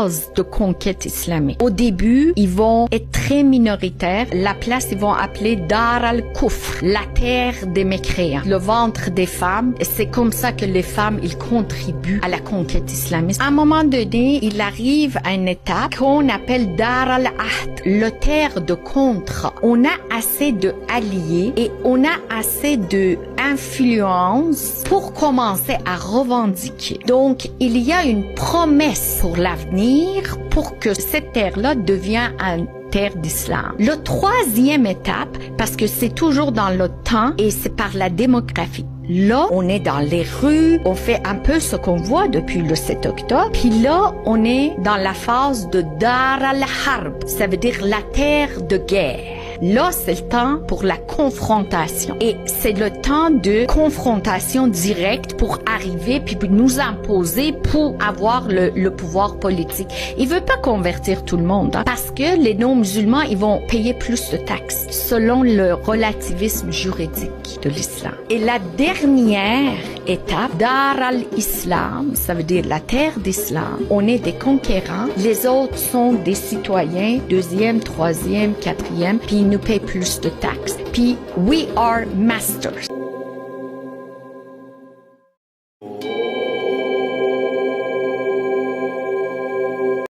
phase de conquête islamique. Au début, ils vont être très minoritaires. La place, ils vont appeler Dar al-Kufr, la terre des mécréants, le ventre des femmes. Et c'est comme ça que les femmes, ils contribuent à la conquête islamiste. À un moment donné, il arrive à une étape qu'on appelle Dar al-Ahd, le terre de contrat. On a assez de alliés et on a assez de influence pour commencer à revendiquer. Donc, il y a une promesse pour l'avenir pour que cette terre-là devienne un terre d'islam. Le troisième étape, parce que c'est toujours dans le temps et c'est par la démographie. Là, on est dans les rues, on fait un peu ce qu'on voit depuis le 7 octobre. Puis là, on est dans la phase de Dar al-Harb, ça veut dire la terre de guerre. Là, c'est le temps pour la confrontation. Et c'est le temps de confrontation directe pour arriver puis nous imposer pour avoir le pouvoir politique. Il veut pas convertir tout le monde, parce que les non-musulmans, ils vont payer plus de taxes selon le relativisme juridique de l'islam. Et la dernière étape, Dar al-Islam, ça veut dire la terre d'islam. On est des conquérants. Les autres sont des citoyens, deuxième, troisième, quatrième, puis ils nous payent plus de taxes. Puis, we are masters.